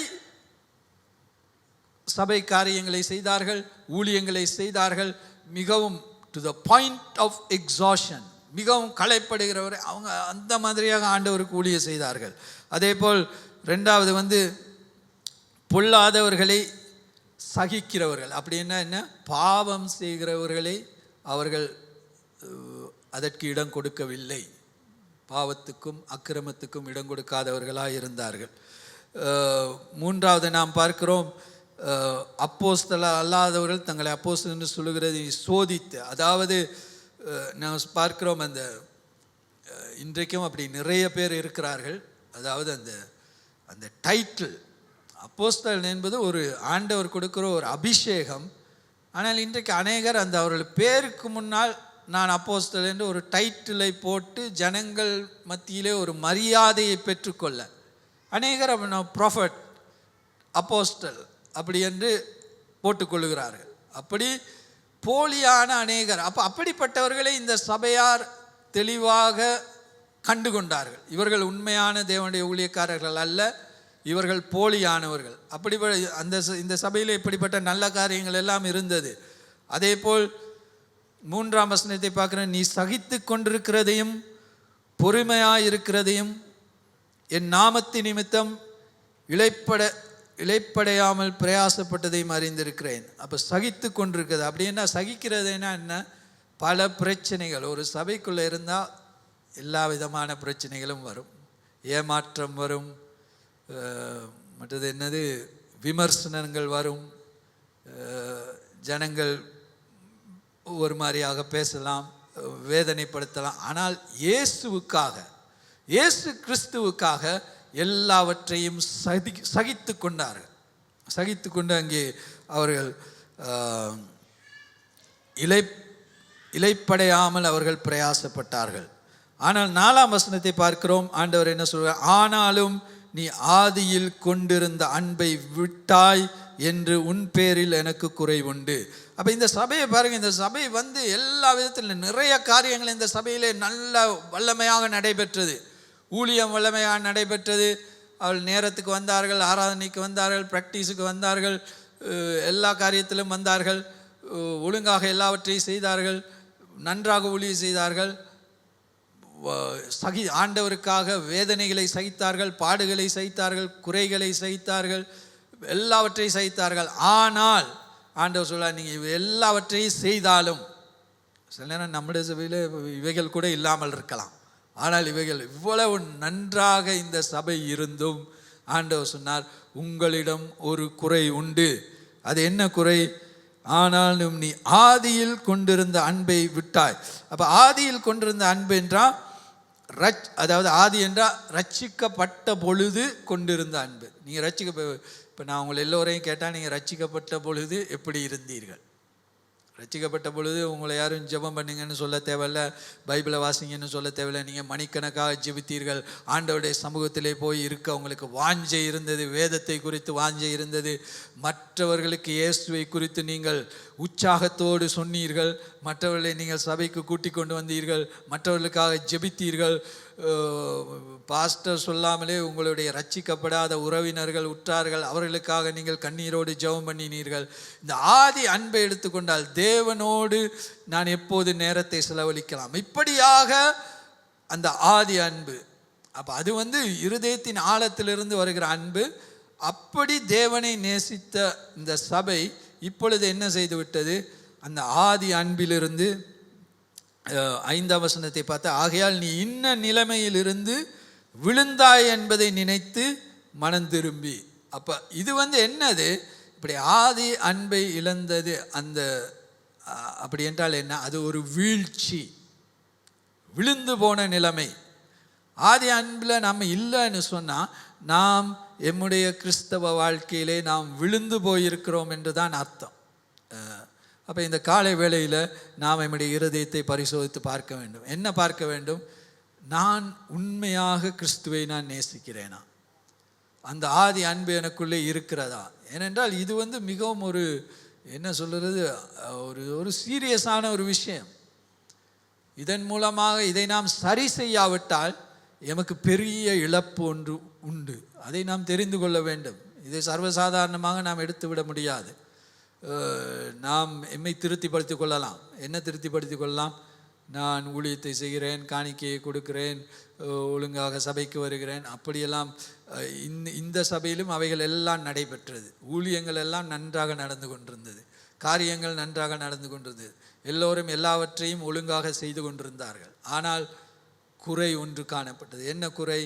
சபை காரியங்களை செய்தார்கள், ஊழியங்களை செய்தார்கள். மிகவும் to the point of exhaustion, மிகவும் களைப்படுகிற வரை அவங்க அந்த மாதிரியாக ஆண்டவருக்கு ஊழியம் செய்தார்கள். அதே போல் 2வது பொல்லாதவர்களை சகிக்கிறவர்கள். அப்படின்னா என்ன? பாவம் செய்கிறவர்களை அவர்கள் அதற்கு இடம் கொடுக்கவில்லை, பாவத்துக்கும் அக்கிரமத்துக்கும் இடம் கொடுக்காதவர்களாக இருந்தார்கள். 3வது நாம் பார்க்கிறோம், அப்போஸ்தலர் அல்லாதவர்கள் தங்களை அப்போஸ்தலர் என்று சொல்லுகிறதை சோதித்து, அதாவது நாம் பார்க்கிறோம் இன்றைக்கும் அப்படி நிறைய பேர் இருக்கிறார்கள். அதாவது அந்த டைட்டில் அப்போஸ்தலன் என்பது ஒரு ஆண்டவர் கொடுக்கிற ஒரு அபிஷேகம். ஆனால் இன்றைக்கு அநேகர் அவர்கள் பேருக்கு முன்னால் நான் அப்போஸ்தலன் என்று ஒரு டைட்டிலை போட்டு ஜனங்கள் மத்தியிலே ஒரு மரியாதையை பெற்றுக்கொள்ள அநேகர் ப்ராஃபட், அப்போஸ்தல் அப்படி என்று போட்டுக்கொள்ளுகிறார்கள். அப்படி போலியான அநேகர். அப்படிப்பட்டவர்களை இந்த சபையார் தெளிவாக கண்டுகொண்டார்கள். இவர்கள் உண்மையான தேவனுடைய ஊழியக்காரர்கள் அல்ல, இவர்கள் போலியானவர்கள். அப்படி இந்த சபையில் இப்படிப்பட்ட நல்ல காரியங்கள் எல்லாம் இருந்தது. அதே போல் 3ஆம் வசனத்தை பார்க்கிறேன், நீ சகித்து கொண்டிருக்கிறதையும் பொறுமையாயிருக்கிறதையும் என் நாமத்தின் நிமித்தம் இளைப்படையாமல் பிரயாசப்பட்டதையும் அறிந்திருக்கிறேன். அப்போ சகித்து கொண்டிருக்கிறது அப்படின்னா, சகிக்கிறதுனா என்ன? பல பிரச்சனைகள் ஒரு சபைக்குள்ளே இருந்தால் எல்லா விதமான பிரச்சனைகளும் வரும், ஏமாற்றம் வரும், மற்றது விமர்சனங்கள் வரும், ஜனங்கள் ஒரு மாதிரியாக பேசலாம், வேதனைப்படுத்தலாம். ஆனால் இயேசு கிறிஸ்துவுக்காக எல்லாவற்றையும் சகித்து கொண்டார்கள். சகித்து கொண்டு அங்கே அவர்கள் இளைப்படையாமல் அவர்கள் பிரயாசப்பட்டார்கள். ஆனால் 4ஆம் வசனத்தை பார்க்கிறோம், ஆண்டவர் என்ன சொல்றார்? ஆனாலும் நீ ஆதியில் கொண்டிருந்த அன்பை விட்டாய் என்று உன் பேரில் எனக்கு குறை உண்டு. அப்போ இந்த சபையை பாருங்கள், இந்த சபை எல்லா விதத்தில் நிறைய காரியங்கள் இந்த சபையிலே நல்ல வல்லமையாக நடைபெற்றது. ஊழியம் வல்லமையாக நடைபெற்றது. அவள் நேரத்துக்கு வந்தார்கள், ஆராதனைக்கு வந்தார்கள், ப்ராக்டிஸுக்கு வந்தார்கள், எல்லா காரியத்திலும் வந்தார்கள், ஒழுங்காக எல்லாவற்றையும் செய்தார்கள், நன்றாக ஊழியம் செய்தார்கள், ஆண்டவருக்காக வேதனைகளை சகித்தார்கள், பாடுகளை சகித்தார்கள், குறைகளை சகித்தார்கள், எல்லாவற்றையும் சகித்தார்கள். ஆனால் ஆண்டவர் சொல்றார், நீங்கள் எல்லாவற்றையும் செய்தாலும் சில நேரம் நம்முடைய சபையில் இவைகள் கூட இல்லாமல் இருக்கலாம். ஆனால் இவைகள் இவ்வளவு நன்றாக இந்த சபை இருந்தும் ஆண்டவர் சொன்னார், உங்களிடம் ஒரு குறை உண்டு. அது என்ன குறை? ஆனாலும் நீ ஆதியில் கொண்டிருந்த அன்பை விட்டாய். அப்போ ஆதியில் கொண்டிருந்த அன்பு என்றால் அதாவது ஆதி என்றால் ரட்சிக்கப்பட்ட பொழுது கொண்டிருந்த அன்பு. நீங்கள் இப்போ நான் உங்களை எல்லோரையும் கேட்டால் நீங்கள் ரட்சிக்கப்பட்ட பொழுது எப்படி இருந்தீர்கள்? ரட்சிக்கப்பட்ட பொழுது உங்களை யாரும் ஜெபம் பண்ணுங்கன்னு சொல்ல தேவையில்ல, பைபிளை வாசிங்கன்னு சொல்ல தேவையில்லை. நீங்கள் மணிக்கணக்காக ஜெபித்தீர்கள். ஆண்டவருடைய சமூகத்திலே போய் இருக்க உங்களுக்கு வாஞ்சை இருந்தது, வேதத்தை குறித்து வாஞ்சை இருந்தது, மற்றவர்களுக்கு இயேசுவை குறித்து நீங்கள் உற்சாகத்தோடு சொன்னீர்கள், மற்றவர்களை நீங்கள் சபைக்கு கூட்டிக் கொண்டு வந்தீர்கள், மற்றவர்களுக்காக ஜெபித்தீர்கள். பாஸ்டர் சொல்லாமலே உங்களுடைய ரட்சிக்கப்படாத உறவினர்கள், உற்றார்கள், அவர்களுக்காக நீங்கள் கண்ணீரோடு ஜெபம் பண்ணினீர்கள். இந்த ஆதி அன்பை எடுத்துக்கொண்டால் தேவனோடு நான் எப்போது நேரத்தை செலவழிக்கலாம், இப்படியாக அந்த ஆதி அன்பு. அப்போ அது இருதயத்தின் ஆழத்திலிருந்து வருகிற அன்பு. அப்படி தேவனை நேசித்த இந்த சபை இப்பொழுது என்ன செய்து விட்டது? அந்த ஆதி அன்பிலிருந்து 5ஆம் வசனத்தை பார்த்தா, ஆகையால் நீ இன்ன நிலைமையிலிருந்து விழுந்தாய் என்பதை நினைத்து மனம் திரும்பி. அப்போ இது என்னது? இப்படி ஆதி அன்பை இழந்தது. அப்படி என்றால் என்ன? அது ஒரு வீழ்ச்சி, விழுந்து போன நிலைமை. ஆதி அன்பில் நாம் இல்லைன்னு சொன்னால் நாம் எம்முடைய கிறிஸ்தவ வாழ்க்கையிலே நாம் விழுந்து போயிருக்கிறோம் என்று தான் அர்த்தம். அப்போ இந்த காலை வேளையில் நாம் நம்முடைய இருதயத்தை பரிசோதித்து பார்க்க வேண்டும். என்ன பார்க்க வேண்டும்? நான் உண்மையாக கிறிஸ்துவை நான் நேசிக்கிறேனா? அந்த ஆதி அன்பு எனக்குள்ளே இருக்கிறதா? ஏனென்றால் இது மிகவும் ஒரு என்ன சொல்கிறது, ஒரு சீரியஸான ஒரு விஷயம். இதன் மூலமாக இதை நாம் சரி செய்யாவிட்டால் எமக்கு பெரிய இழப்பு ஒன்று உண்டு. அதை நாம் தெரிந்து கொள்ள வேண்டும். இதை சர்வசாதாரணமாக நாம் எடுத்துவிட முடியாது. நாம் எம்மை திருப்திப்படுத்திக் கொள்ளலாம். என்ன திருப்திப்படுத்திக் கொள்ளலாம்? நான் ஊழியத்தை செய்கிறேன், காணிக்கையை கொடுக்கிறேன், ஒழுங்காக சபைக்கு வருகிறேன், அப்படியெல்லாம். இந்த சபையிலும் அவைகள் எல்லாம் நடைபெற்றது. ஊழியங்கள் எல்லாம் நன்றாக நடந்து கொண்டிருந்தது, காரியங்கள் நன்றாக நடந்து கொண்டிருந்தது, எல்லோரும் எல்லாவற்றையும் ஒழுங்காக செய்து கொண்டிருந்தார்கள். ஆனால் குறை ஒன்று காணப்பட்டது. என்ன குறை?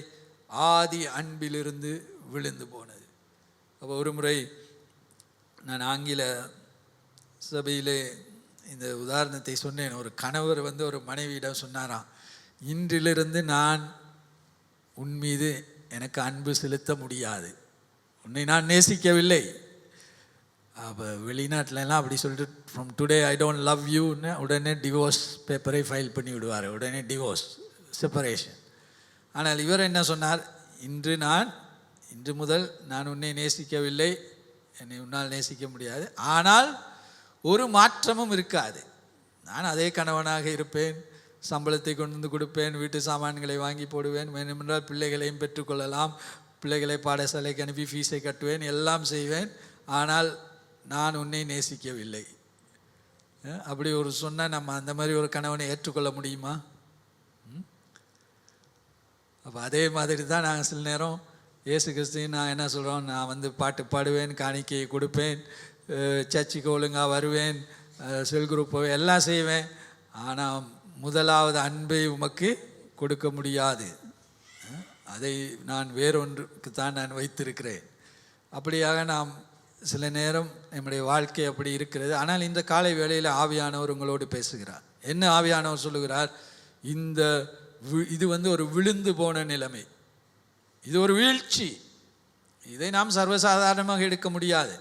ஆதி அன்பிலிருந்து விழுந்து போனது. அப்போ ஒரு முறை நான் ஆங்கில சபையிலே இந்த உதாரணத்தை சொன்னேன். ஒரு கணவர் ஒரு மனைவியிடம் சொன்னாராம், இன்றிலிருந்து நான் உன் மீது எனக்கு அன்பு செலுத்த முடியாது, உன்னை நான் நேசிக்கவில்லை. அப்போ வெளிநாட்டிலலாம் அப்படி சொல்லிட்டு from today I don't love யூன்னு உடனே டிவோர்ஸ் பேப்பரை ஃபைல் பண்ணி விடுவார், உடனே டிவோர்ஸ், செப்பரேஷன். ஆனால் இவர் என்ன சொன்னார்? இன்று முதல் நான் உன்னை நேசிக்கவில்லை, என்னை உன்னால் நேசிக்க முடியாது, ஆனால் ஒரு மாற்றமும் இருக்காது. நான் அதே கணவனாக இருப்பேன், சம்பளத்தை கொண்டு வந்து கொடுப்பேன், வீட்டு சாமான்களை வாங்கி போடுவேன், வேணுமென்றால் பிள்ளைகளையும் பெற்றுக்கொள்ளலாம், பிள்ளைகளை பாடசாலைக்கு அனுப்பி ஃபீஸை கட்டுவேன், எல்லாம் செய்வேன், ஆனால் நான் உன்னை நேசிக்கவில்லை. அப்படி ஒரு சொன்னால் நம்ம அந்த மாதிரி ஒரு கணவனை ஏற்றுக்கொள்ள முடியுமா? அப்போ அதே மாதிரி தான் நாங்கள் சில நேரம் இயேசு கிறிஸ்துவின் நான் என்ன சொல்கிறோம், நான் பாட்டு பாடுவேன், காணிக்கையை கொடுப்பேன், சர்ச்சுக்கு ஒழுங்காக வருவேன், செல் குரூப் போவேன், எல்லாம் செய்வேன், ஆனால் முதலாவது அன்பை உமக்கு கொடுக்க முடியாது, அதை நான் வேறொன்றுக்கு தான் நான் வைத்திருக்கிறேன். அப்படியாக நாம் சில நேரம் நம்முடைய வாழ்க்கை அப்படி இருக்கிறது. ஆனால் இந்த காலை வேளையில் ஆவியானவர் உங்களோடு பேசுகிறார். என்ன ஆவியானவர் சொல்லுகிறார்? இது ஒரு விழுந்து போன நிலைமை, இது ஒரு வீழ்ச்சி, இதை நாம் சர்வசாதாரணமாக எடுக்க முடியாது.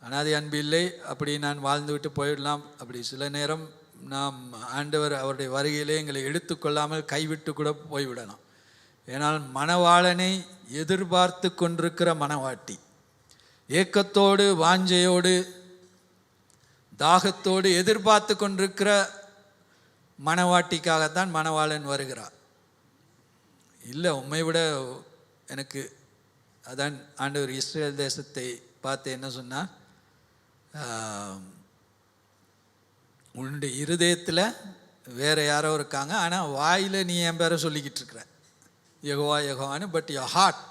அனாதி அன்பு இல்லை, அப்படி நான் வாழ்ந்து விட்டு போயிடலாம். அப்படி சில நேரம் நாம் ஆண்டவர் அவருடைய வருகையிலே எங்களை எடுத்துக்கொள்ளாமல் கைவிட்டு கூட போய்விடலாம். ஏனால் மணவாளனை எதிர்பார்த்து கொண்டிருக்கிற மணவாட்டி, ஏக்கத்தோடு வாஞ்சையோடு தாகத்தோடு எதிர்பார்த்து கொண்டிருக்கிற மணவாட்டிக்காகத்தான் மணவாளன் வருகிறார். இல்லை, உம்மை விட எனக்கு அதான் ஆண்டவர் இஸ்ரேல் தேசத்தை பார்த்து என்ன சொன்னார்? உன்னுடைய இருதயத்தில் வேற யாரோ இருக்காங்க, ஆனால் வாயில் நீ என் பேரை சொல்லிக்கிட்டு இருக்கிற யெகோவா யெகோவான்னு, but your heart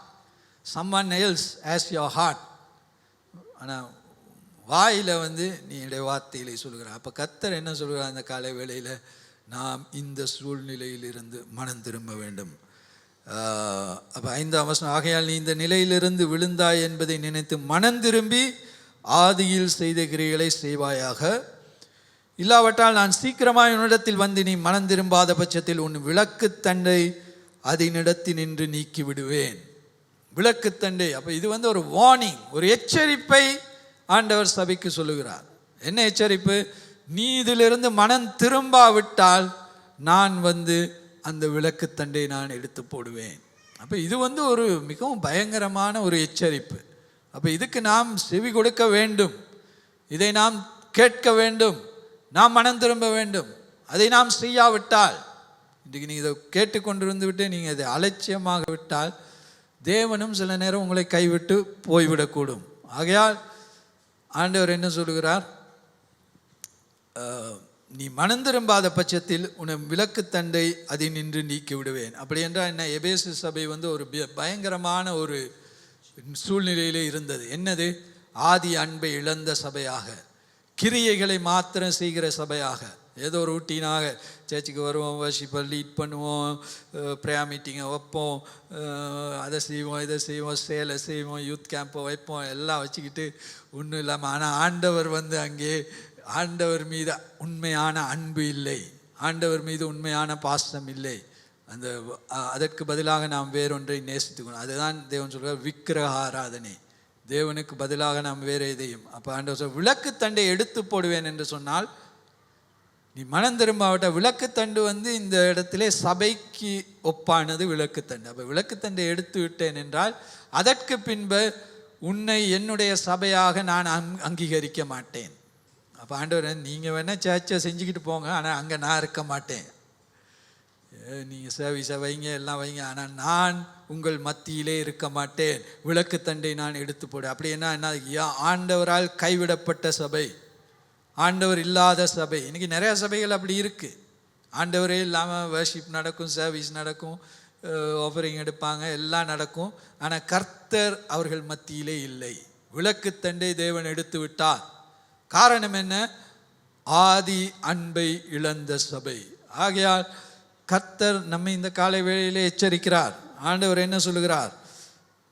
someone else as your heart. ஆனால் வாயில் நீ என்னுடைய வார்த்தைகளை சொல்கிறார். அப்போ கர்த்தர் என்ன சொல்கிறார் அந்த காலை வேளையில்? நாம் இந்த சூழ்நிலையிலிருந்து மனம் திரும்ப வேண்டும். அப்போ 5ஆம் வசனம், ஆகையால் நீ இந்த நிலையிலிருந்து விழுந்தாய் என்பதை நினைத்து மனம் திரும்பி ஆதியில் செய்த கிரியைகளை செய்வாயாக. இல்லாவிட்டால் நான் சீக்கிரமாய் உன்னிடத்தில் வந்து நீ மனம் திரும்பாத பட்சத்தில் உன் விளக்குத்தண்டை அதனிடத்தில் நின்று நீக்கி விடுவேன். விளக்குத்தண்டை, அப்போ இது ஒரு வார்னிங், ஒரு எச்சரிப்பை ஆண்டவர் சபைக்கு சொல்லுகிறார். என்ன எச்சரிப்பு? நீ இதிலிருந்து மனம் திரும்பாவிட்டால் நான் அந்த விளக்குத்தண்டை நான் எடுத்து போடுவேன். அப்போ இது ஒரு மிகவும் பயங்கரமான ஒரு எச்சரிப்பு. அப்போ இதுக்கு நாம் செவி கொடுக்க வேண்டும், இதை நாம் கேட்க வேண்டும், நாம் மனம் திரும்ப வேண்டும். அதை நாம் செய்யாவிட்டால், இன்றைக்கு நீங்கள் இதை கேட்டுக்கொண்டிருந்து விட்டு நீங்கள் இதை அலட்சியமாக விட்டால் தேவனும் சில நேரம் உங்களை கைவிட்டு போய்விடக்கூடும். ஆகையால் ஆண்டவர் என்ன சொல்லுகிறார்? நீ மனம் திரும்பாத பட்சத்தில் உன் விளக்குத்தண்டை அதை நின்று நீக்கி விடுவேன். அப்படி என்றால் என்ன? எபேசு சபை ஒரு பயங்கரமான ஒரு சூழ்நிலையிலே இருந்தது. என்னது? ஆதி அன்பை இழந்த சபையாக, கிரியைகளை மாத்திரம் செய்கிற சபையாக, ஏதோ ஒரு ரூட்டீனாக சர்ச்சுக்கு வருவோம், வர்ஷிப்பை லீட் பண்ணுவோம், ப்ரேயர் மீட்டிங்கை வைப்போம், அதை செய்வோம், இதை செய்வோம், சேலை செய்வோம், யூத் கேம்பை வைப்போம், எல்லாம் வச்சுக்கிட்டு ஒன்றும் இல்லாமல். ஆனால் ஆண்டவர் அங்கே ஆண்டவர் மீது உண்மையான அன்பு இல்லை, ஆண்டவர் மீது உண்மையான பாசம் இல்லை. அதற்கு பதிலாக நாம் வேறொன்றை நேசித்துக்கணும். அதுதான் தேவன் சொல்கிறார், விக்கிரக ஆராதனை. தேவனுக்கு பதிலாக நாம் வேறு எதையும். அப்போ ஆண்டவர் விளக்குத்தண்டை எடுத்து போடுவேன் என்று சொன்னால், நீ மனம் திரும்பாவிட்ட விளக்குத்தண்டு இந்த இடத்திலே சபைக்கு ஒப்பானது விளக்குத்தண்டு. அப்போ விளக்குத்தண்டை எடுத்து விட்டேன் என்றால் அதற்கு பின்பு உன்னை என்னுடைய சபையாக நான் அங்கீகரிக்க மாட்டேன். அப்போ ஆண்டவர், நீங்கள் வேணால் சர்ச்சை செஞ்சுக்கிட்டு போங்க, ஆனால் அங்கே நான் இருக்க மாட்டேன். நீங்கள் சர்வீஸை வைங்க, எல்லாம் வைங்க, ஆனால் நான் உங்கள் மத்தியிலே இருக்க மாட்டேன். விளக்குத்தண்டை நான் எடுத்து போடு. அப்படி என்ன? ஆண்டவரால் கைவிடப்பட்ட சபை, ஆண்டவர் இல்லாத சபை. இன்றைக்கி நிறையா சபைகள் அப்படி இருக்குது. ஆண்டவரே இல்லாமல் வர்ஷிப் நடக்கும், சர்வீஸ் நடக்கும், ஆஃபரிங் எடுப்பாங்க, எல்லாம் நடக்கும், ஆனால் கர்த்தர் அவர்கள் மத்தியிலே இல்லை. விளக்குத்தண்டை தேவன் எடுத்து விட்டார். காரணம் என்ன? ஆதி அன்பை இழந்த சபை. ஆகையால் கர்த்தர் நம்மை இந்த காலை வேளையிலே எச்சரிக்கிறார். ஆண்டவர் என்ன சொல்லுகிறார்?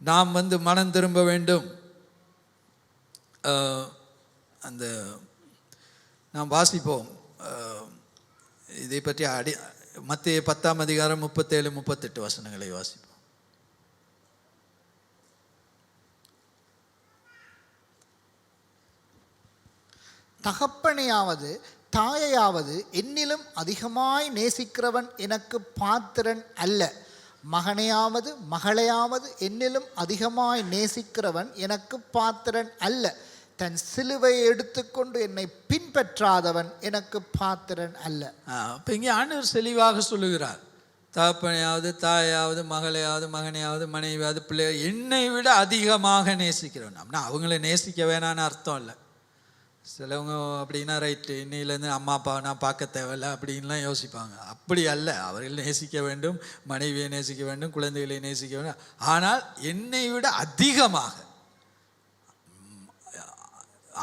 நாம் மனம் திரும்ப வேண்டும். நாம் வாசிப்போம் இதை பற்றி. மத்தேயு 10ஆம் அதிகாரம் 37-38 வசனங்களை வாசிப்போம். தகப்பனையாவது தாயையாவது என்னிலும் அதிகமாய் நேசிக்கிறவன் எனக்கு பாத்திரன் அல்ல. மகனையாவது மகளையாவது என்னிலும் அதிகமாய் நேசிக்கிறவன் எனக்கு பாத்திரன் அல்ல. தன் சிலுவையை எடுத்துக்கொண்டு என்னை பின்பற்றாதவன் எனக்கு பாத்திரன் அல்ல. இப்போ இங்கே ஆண்டவர் தெளிவாக சொல்லுகிறார், தகப்பனையாவது தாயாவது மகளையாவது மகனையாவது மனைவியாவது பிள்ளையாவது என்னை விட அதிகமாக நேசிக்கிறவன். அப்படின்னா அவங்கள நேசிக்க வேணான்னு அர்த்தம் இல்லை. சிலவங்க அப்படின்னா ரைட்டு, இன்னையிலேருந்து அம்மா அப்பாவை நான் பார்க்க தேவையில்லை அப்படின்லாம் யோசிப்பாங்க. அப்படி அல்ல. அவர்கள் நேசிக்க வேண்டும், மனைவியை நேசிக்க வேண்டும், குழந்தைகளை நேசிக்க வேண்டும். ஆனால் என்னை விட அதிகமாக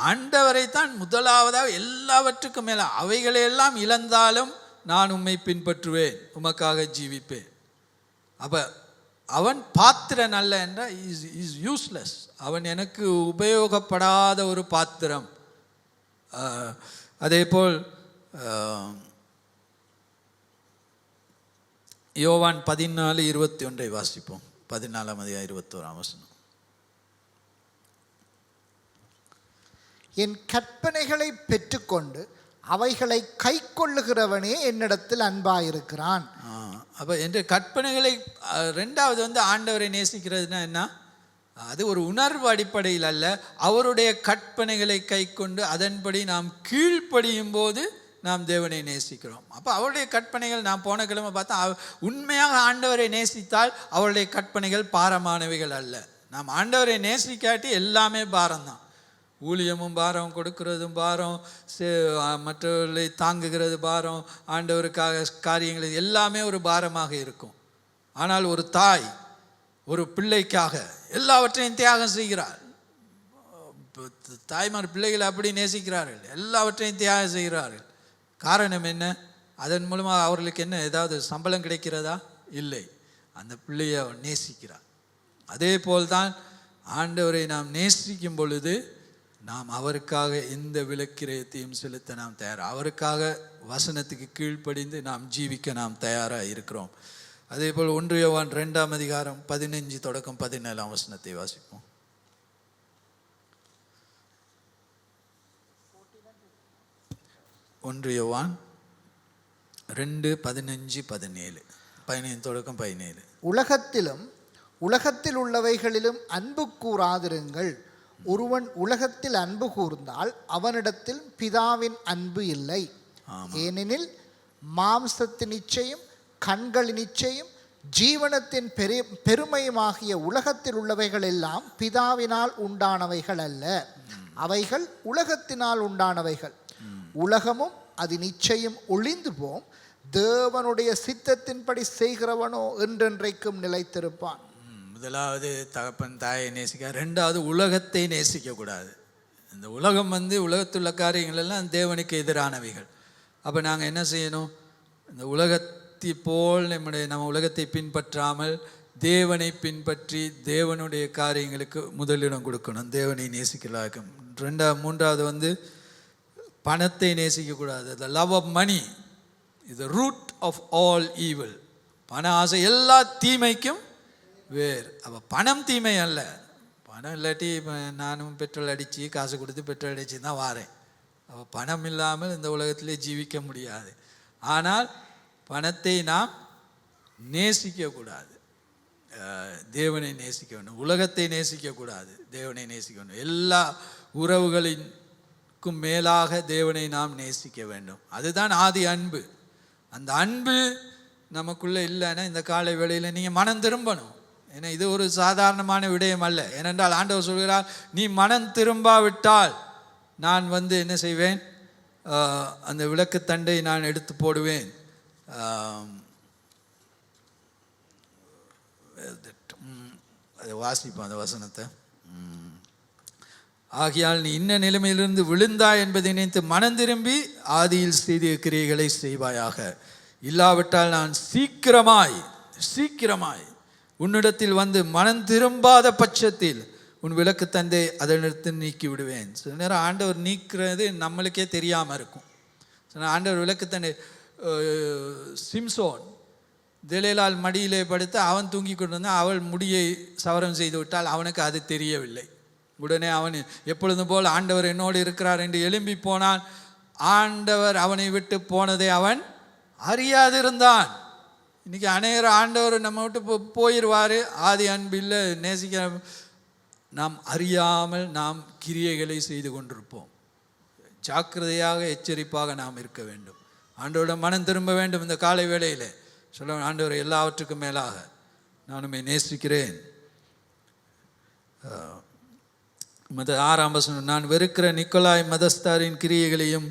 ஆண்டவரைத்தான் முதலாவதாக எல்லாவற்றுக்கும் மேலே. அவைகளையெல்லாம் இழந்தாலும் நான் உம்மை பின்பற்றுவேன், உமக்காக ஜீவிப்பேன். அப்போ அவன் பாத்திரன் அல்ல என்றால் இஸ் யூஸ்லெஸ். அவன் எனக்கு உபயோகப்படாத ஒரு பாத்திரம். அதேபோல் யோவான் 14:21 வாசிப்போம். 14ஆம் அதிகாரம் 21ஆம் வசனம். என் கற்பனைகளை பெற்றுக்கொண்டு அவைகளை கை கொள்ளுகிறவனே என்னிடத்தில் அன்பாயிருக்கிறான். அப்போ என்ற கற்பனைகளை ரெண்டாவது ஆண்டவரை நேசிக்கிறதுனா என்ன? அது ஒரு உணர்வு அடிப்படையில் அல்ல, அவருடைய கற்பனைகளை கை கொண்டு அதன்படி நாம் கீழ்ப்படியும் போது நாம் தேவனை நேசிக்கிறோம். அப்போ அவருடைய கற்பனைகள், நான் போன கிழமை பார்த்தா, உண்மையாக ஆண்டவரை நேசித்தால் அவருடைய கற்பனைகள் பாரமானவைகள் அல்ல. நாம் ஆண்டவரை நேசிக்காட்டி எல்லாமே பாரம்தான். ஊழியமும் பாரம், கொடுக்கறதும் பாரம், மற்றவர்களை தாங்குகிறது பாரம், ஆண்டவருக்காக காரியங்கள் எல்லாமே ஒரு பாரமாக இருக்கும். ஆனால் ஒரு தாய் ஒரு பிள்ளைக்காக எல்லாவற்றையும் தியாகம் செய்கிறார். தாய்மார் பிள்ளைகளை அப்படி நேசிக்கிறார்கள், எல்லாவற்றையும் தியாகம் செய்கிறார்கள். காரணம் என்ன? அதன் மூலமாக அவர்களுக்கு என்ன ஏதாவது சம்பளம் கிடைக்கிறதா? இல்லை. அந்த பிள்ளையை நேசிக்கிறார். அதே போல்தான் ஆண்டவரை நாம் நேசிக்கும் பொழுது நாம் அவருக்காக எந்த விலக்கிரயத்தையும் செலுத்த நாம் தயார். அவருக்காக வசனத்துக்கு கீழ்ப்படிந்து நாம் ஜீவிக்க நாம் தயாராக இருக்கிறோம். அதே போல் 1 யோவான் 2ஆம் அதிகாரம் 15 தொடக்கம் 17ஆம் வசனத்தை வாசிப்போம். 1 யோவான் 2:15-17, 15 தொடக்கம் 17. உலகத்திலும் உலகத்தில் உள்ளவைகளிலும் அன்பு கூறாதிருங்கள். ஒருவன் உலகத்தில் அன்பு கூர்ந்தால் அவனிடத்தில் பிதாவின் அன்பு இல்லை. ஏனெனில் மாம்சத்தின் இச்சையும் கண்களின் இச்சையும் ஜீவனத்தின் பெருமையுமாகிய உலகத்தில் உள்ளவைகள் எல்லாம் பிதாவினால் உண்டானவைகள் அல்ல, அவைகள் உலகத்தினால் உண்டானவைகள். உலகமும் அதன் இச்சையும் ஒளிந்து போம், தேவனுடைய சித்தத்தின்படி செய்கிறவனோ என்றென்றைக்கும் நிலைத்திருப்பான். முதலாவது தகப்பன் தாயை நேசிக்க, ரெண்டாவது உலகத்தை நேசிக்க கூடாது. இந்த உலகம் உலகத்துள்ள காரியங்கள் எல்லாம் தேவனுக்கு எதிரானவைகள். அப்போ நாங்கள் என்ன செய்யணும்? இந்த உலகத்தை போல் நம்ம உலகத்தை பின்பற்றாமல் தேவனை பின்பற்றி தேவனுடைய காரியங்களுக்கு முதலிடம் கொடுக்கணும், தேவனை நேசிக்கலாம். மூன்றாவது பணத்தை நேசிக்கக்கூடாது. The love of money is the root of all evil. பண ஆசை எல்லா தீமைக்கும் வேறு. அப்போ பணம் தீமை அல்ல. பணம் இல்லாட்டி நானும் பெட்ரோல் அடித்து காசு கொடுத்து பெட்ரோல் அடித்து தான் வாரேன். அப்போ பணம் இல்லாமல் இந்த உலகத்திலே ஜீவிக்க முடியாது. ஆனால் பணத்தை நாம் நேசிக்கக்கூடாது, தேவனை நேசிக்க வேண்டும். உலகத்தை நேசிக்கக்கூடாது, தேவனை நேசிக்க வேண்டும். எல்லா உறவுகளின் மேலாக தேவனை நாம் நேசிக்க வேண்டும். அதுதான் ஆதி அன்பு. அந்த அன்பு நமக்குள்ளே இல்லைன்னா இந்த காலை வேளையில் நீங்கள் மனம் திரும்பணும். ஏன்னா இது ஒரு சாதாரணமான விடயம் அல்ல. ஏனென்றால் ஆண்டவர் சொல்கிறார், நீ மனம் திரும்பாவிட்டால் நான் என்ன செய்வேன்? அந்த விளக்குத்தண்டை நான் எடுத்து போடுவேன். அதை வாசிப்போம் அந்த வசனத்தை. ஆகையால் நீ இன்ன நிலைமையிலிருந்து விழுந்தாய் என்பதை நினைத்து மனம் திரும்பி ஆதியில் செய்த கிரியைகளை செய்வாயாக. இல்லாவிட்டால் நான் சீக்கிரமாய் உன்னிடத்தில் மனம் திரும்பாத பட்சத்தில் உன் விளக்கு தந்தை அதனிடத்து நீக்கி விடுவேன். சில நேரம் ஆண்டவர் நீக்கிறது நம்மளுக்கே தெரியாமல் இருக்கும். ஆண்டவர் விளக்கு தந்தை சிம்சோன் தெலேலால் மடியிலே படுத்து அவன் தூங்கி கொண்டிருந்தான். அவள் முடியை சவரம் செய்து விட்டால் அவனுக்கு அது தெரியவில்லை. உடனே அவன் எப்பொழுதும் போல் ஆண்டவர் என்னோடு இருக்கிறார் என்று எழும்பி போனான். ஆண்டவர் அவனை விட்டு போனதை அவன் அறியாதிருந்தான். இன்னைக்கு அநேகர் ஆண்டவர் நம்ம விட்டு போயிடுவார். ஆதி அன்பில்லை, நேசிக்க நாம் அறியாமல் நாம் கிரியைகளை செய்து கொண்டிருப்போம். ஜாக்கிரதையாக எச்சரிப்பாக நாம் இருக்க வேண்டும். ஆண்டவரோட மனம் திரும்ப வேண்டும். இந்த காலை வேளையில் சொல்ல, ஆண்டவர் எல்லாவற்றுக்கும் மேலாக நான் உம்மை நேசிக்கிறேன். 6ஆம் வசனம், நான் வெறுக்கிற நிக்கோலாய் மதஸ்தாரின் கிரியைகளையும்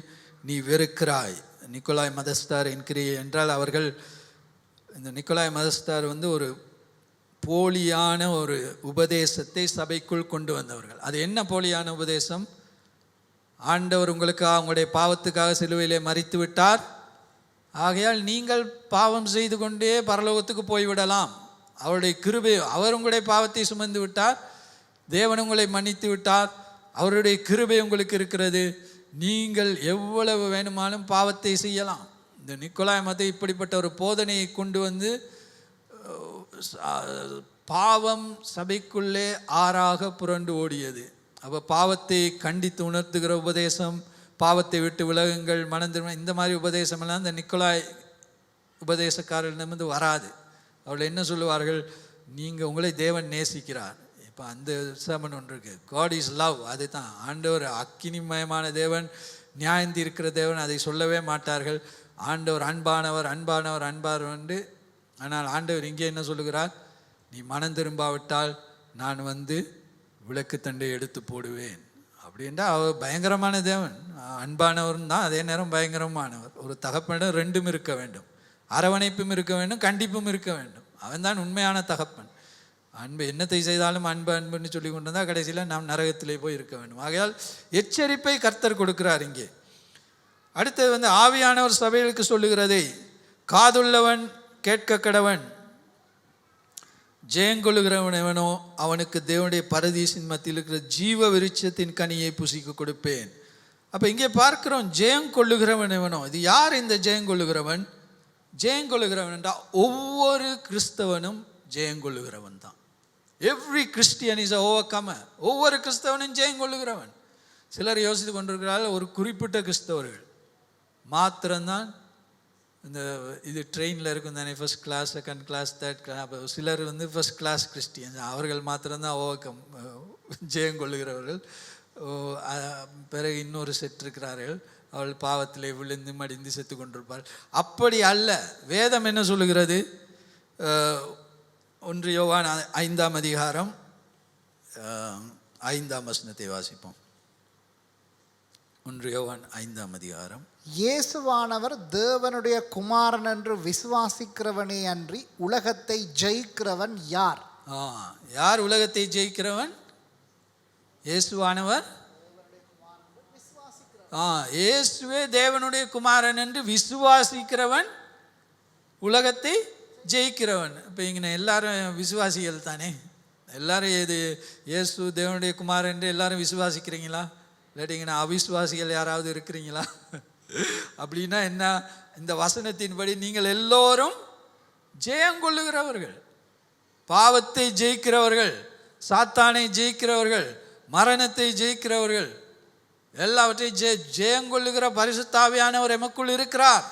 நீ வெறுக்கிறாய். நிக்கோலாய் மதஸ்தாரின் கிரியை என்றால் அவர்கள், இந்த நிக்கோலாய் மதஸ்தார் ஒரு போலியான ஒரு உபதேசத்தை சபைக்குள் கொண்டு வந்தவர்கள். அது என்ன போலியான உபதேசம்? ஆண்டவர் உங்களுக்காக உங்களுடைய பாவத்துக்காக சிலுவையிலே மரித்து விட்டார், ஆகையால் நீங்கள் பாவம் செய்து கொண்டே பரலோகத்துக்கு போய்விடலாம். அவருடைய கிருபை, அவர் உங்களுடைய பாவத்தை சுமந்து விட்டார், தேவன் உங்களை மன்னித்து விட்டார், அவருடைய கிருபை உங்களுக்கு இருக்கிறது, நீங்கள் எவ்வளவு வேணுமானும் பாவத்தை செய்யலாம். இந்த நிக்கோலாய் மதம் இப்படிப்பட்ட ஒரு போதனையை கொண்டு பாவம் சபைக்குள்ளே ஆறாக புரண்டு ஓடியது. அப்போ பாவத்தை கண்டித்து உணர்த்துகிற உபதேசம், பாவத்தை விட்டு விலகுங்கள், மனம் திரும்ப, இந்த மாதிரி உபதேசமெல்லாம் இந்த நிக்கோலாய் உபதேசக்காரர்களிடமிருந்து வராது. அவர்கள் என்ன சொல்லுவார்கள்? நீங்கள் உங்களை தேவன் நேசிக்கிறார். இப்போ அந்த சமன் ஒன்று இருக்குது, காட் இஸ் லவ். அது தான் ஆண்டவர் அக்கினிமயமான தேவன், நியாயந்தி இருக்கிற தேவன். அதை சொல்லவே மாட்டார்கள். ஆண்டவர் அன்பானவர் அன்பானவர் அன்பானவர் என்று. ஆனால் ஆண்டவர் இங்கே என்ன சொல்லுகிறார்? நீ மனம் திரும்பாவிட்டால் நான் விளக்கு தண்டை எடுத்து போடுவேன் அப்படின்ட்டா. அவர் பயங்கரமான தேவன், அன்பானவரும் தான், அதே நேரம் பயங்கரமானவர். ஒரு தகப்பனிடம் ரெண்டும் இருக்க வேண்டும், அரவணைப்பும் இருக்க வேண்டும், கண்டிப்பும் இருக்க வேண்டும். அவன் தான் உண்மையான தகப்பன். அன்பு என்னத்தை செய்தாலும் அன்பு அன்புன்னு சொல்லி கொண்டு வந்தால் கடைசியில் நாம் நரகத்திலே போய் இருக்க வேண்டும். ஆகையால் எச்சரிப்பை கர்த்தர் கொடுக்கிறார் இங்கே. அடுத்தது ஆவியானவர் சபைகளுக்கு சொல்லுகிறதை காதுள்ளவன் கேட்க கடவன். ஜெயங்கொள்ளுகிறவன் எவனோ அவனுக்கு தேவனுடைய பரதீசின் மத்தியில் இருக்கிற ஜீவ விருட்சத்தின் கனியை புசிக்க கொடுப்பேன். அப்போ இங்கே பார்க்கிறோம், ஜெயம் கொள்ளுகிறவன் எவனோ. இது யார் இந்த ஜெயங்கொள்ளுகிறவன்? ஜெயங்கொள்ளுகிறவன் என்றால் ஒவ்வொரு கிறிஸ்தவனும் ஜெயங்கொள்ளுகிறவன் தான். Every Christian is overcomer. ஒவ்வொரு கிறிஸ்தவனும் ஜெயங்கொள்ளுகிறவன். சிலர் யோசித்து கொண்டிருக்கிறார்கள், ஒரு குறிப்பிட்ட கிறிஸ்தவர்கள் மாத்திரம்தான் இந்த இது ட்ரெயினில் இருக்கும் தானே, first class, second class, third class. அப்போ சிலர் ஃபர்ஸ்ட் கிளாஸ் கிறிஸ்டியன்ஸ், அவர்கள் மாத்திரம்தான் ஜெயங்கொள்ளுகிறவர்கள். பிறகு இன்னொரு செட் இருக்கிறார்கள், அவள் பாவத்திலே விழுந்து மடிந்து செத்து கொண்டிருப்பாள். அப்படி அல்ல. வேதம் என்ன சொல்லுகிறது? 1 யோவான் 5ஆம் அதிகாரம் 5ஆம் வசனத்தை வாசிப்போம். 1 யோவான் 5ஆம் அதிகாரம். இயேசுவானவர் தேவனுடைய குமாரன் என்று விசுவாசிக்கிறவனே அன்றி உலகத்தை ஜெயிக்கிறவன் யார்? யார் உலகத்தை ஜெயிக்கிறவன்? இயேசுவானவர். இயேசுவே தேவனுடைய குமாரன் என்று விசுவாசிக்கிறவன் உலகத்தை ஜெயிக்கிறவன். இப்போ இங்கே எல்லாரும் விசுவாசிகள் தானே. எல்லாரும் இது இயேசு தேவனுடைய குமாரன் என்று எல்லாரும் விசுவாசிக்கிறீங்களா? இல்லாட்டிங்கன்னா அவிசுவாசிகள் யாராவது இருக்கிறீங்களா? அப்படின்னா என்ன? இந்த வசனத்தின்படி நீங்கள் எல்லோரும் ஜெயங்கொள்ளுகிறவர்கள், பாவத்தை ஜெயிக்கிறவர்கள், சாத்தானை ஜெயிக்கிறவர்கள், மரணத்தை ஜெயிக்கிறவர்கள், எல்லாவற்றையும் ஜெயங்கொள்ளுகிற பரிசுத்த ஆவியானவர் எமக்குள் இருக்கிறார்.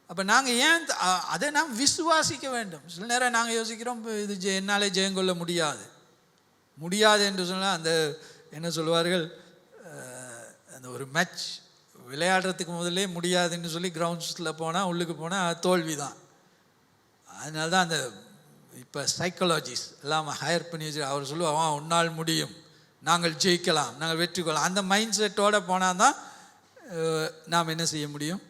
அப்போ நாங்கள் ஏன் அதை நாம் விசுவாசிக்க வேண்டும்? சில நேரம் நாங்கள் யோசிக்கிறோம், இது என்னாலே ஜெயங்கொள்ள முடியாது என்று சொன்னால், அந்த என்ன சொல்வார்கள், அந்த ஒரு மேட்ச் விளையாடுறதுக்கு முதல்லே முடியாதுன்னு சொல்லி கிரவுண்ட்ஸில் போனால், உள்ளுக்கு போனால் தோல்வி தான். அதனால தான் அந்த இப்போ சைக்காலஜிஸ்ட் எல்லாம் ஹையர் பண்ணி வச்சு அவர் சொல்லுவான், உன்னால் முடியும், நாங்கள் ஜெயிக்கலாம், நாங்கள் வெற்றி கொள்ளலாம். அந்த மைண்ட் செட்டோடு போனால் தான் நாம் என்ன செய்ய முடியும்?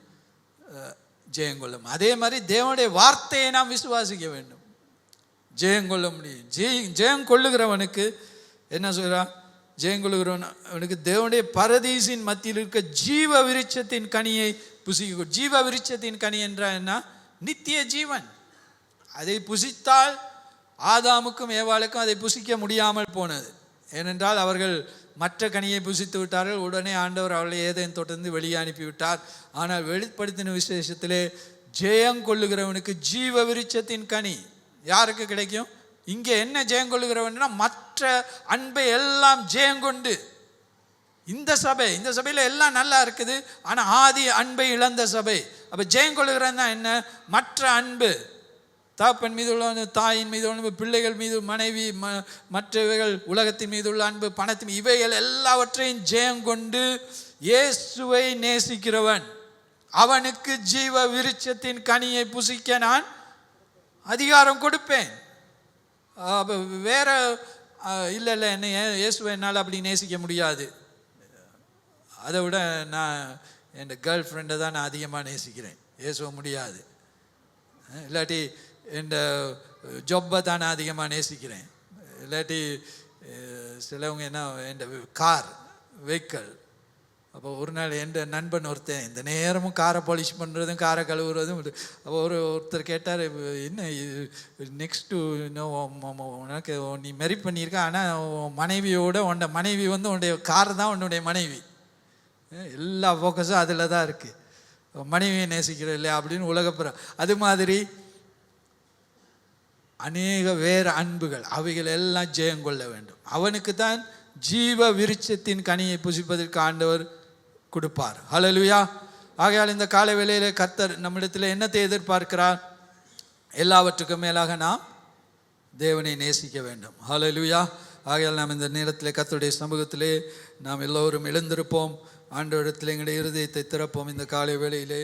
ஜெயங்கொள்ளும். அதே மாதிரி தேவனுடைய வார்த்தையை நாம் விசுவாசிக்க வேண்டும், ஜெயங்கொள்ள முடியும். ஜெயங்கொள்ளுகிறவனுக்கு என்ன சொல்கிறான்? ஜெயங்கொள்ளுகிறவனுக்கு தேவனுடைய பரதீசின் மத்தியில் இருக்க ஜீவ விருட்சத்தின் கனியை புசிக்க. ஜீவ விருட்சத்தின் கனி என்றால் என்ன? நித்திய ஜீவன். அதை புசித்தால் ஆதாமுக்கும் ஏவாளுக்கும் அதை புசிக்க முடியாமல் போனது. ஏனென்றால் அவர்கள் மற்ற கனியை புசித்து விட்டார்கள். உடனே ஆண்டவர் அவளை ஏதேன் தோட்டத்திலிருந்து வெளியே அனுப்பிவிட்டார். ஆனால் வெளிப்படுத்தின விசேஷத்திலே ஜெயங்கொள்ளுகிறவனுக்கு ஜீவ விருட்சத்தின் கனி யாருக்கு கிடைக்கும்? இங்கே என்ன ஜெயங்கொள்ளுகிறவன்னா, மற்ற அன்பை எல்லாம் ஜெயங்கொண்டு, இந்த சபையில் எல்லாம் நல்லா இருக்குது, ஆனால் ஆதி அன்பை இழந்த சபை. அப்போ ஜெயங்கொள்ளுகிறன்னா என்ன? மற்ற அன்பு, தகப்பன் மீது உள்ள, தாயின் மீது உள்ள, பிள்ளைகள் மீது, மனைவி, மற்றவைகள், உலகத்தின் மீது உள்ள அன்பு, பணத்தின், இவைகள் எல்லாவற்றையும் ஜெயங்கொண்டு இயேசுவை நேசிக்கிறவன் அவனுக்கு ஜீவ விருட்சத்தின் கனியை புசிக்க நான் அதிகாரம் கொடுப்பேன். அப்போ வேற இல்லை என்ன இயேசுவை என்னால் அப்படி நேசிக்க முடியாது. அதை விட நான் என் கேர்ள் ஃப்ரெண்டை தான் நான் அதிகமாக நேசிக்கிறேன், இயேசுவை முடியாது. இல்லாட்டி என் ஜொப்பை தான் நான் அதிகமாக நேசிக்கிறேன். இல்லாட்டி சிலவங்க என்ன, என் கார் வெஹிக்கிள். அப்போ ஒரு நாள் என் நண்பன் ஒருத்தன் இந்த நேரமும் காரை பாலிஷ் பண்ணுறதும் காரை கழுவுறதும். அப்போ ஒருத்தர் கேட்டார், என்ன நெக்ஸ்ட்டு உனக்கு நீ மெரி பண்ணியிருக்க, ஆனால் மனைவியோட உன்ட மனைவி உன்னுடைய கார் தான் உன்னுடைய மனைவி, எல்லா ஃபோக்கஸும் அதில் தான் இருக்குது, மனைவியை நேசிக்கிறோம் இல்லையா அப்படின்னு உலகப்புறம். அது மாதிரி அநேக வேறு அன்புகள், அவைகள் எல்லாம் ஜெயங்கொள்ள வேண்டும். அவனுக்கு தான் ஜீவ விருட்சத்தின் கனியை புசிப்பதற்கு ஆண்டவர் கொடுப்பார். ஹல்லேலூயா. ஆகையால் இந்த காலை வேளையிலே கர்த்தர் நம்மிடத்தில் என்னத்தை எதிர்பார்க்கிறார்? எல்லாவற்றுக்கும் மேலாக நாம் தேவனை நேசிக்க வேண்டும். ஹல்லேலூயா. ஆகையால் நாம் இந்த நேரத்தில் கர்த்தருடைய சமூகத்திலே நாம் எல்லோரும் எழுந்திருப்போம். ஆண்டவரிடத்தில் எங்களுடைய இருதயத்தை திறப்போம். இந்த காலை வேளையிலே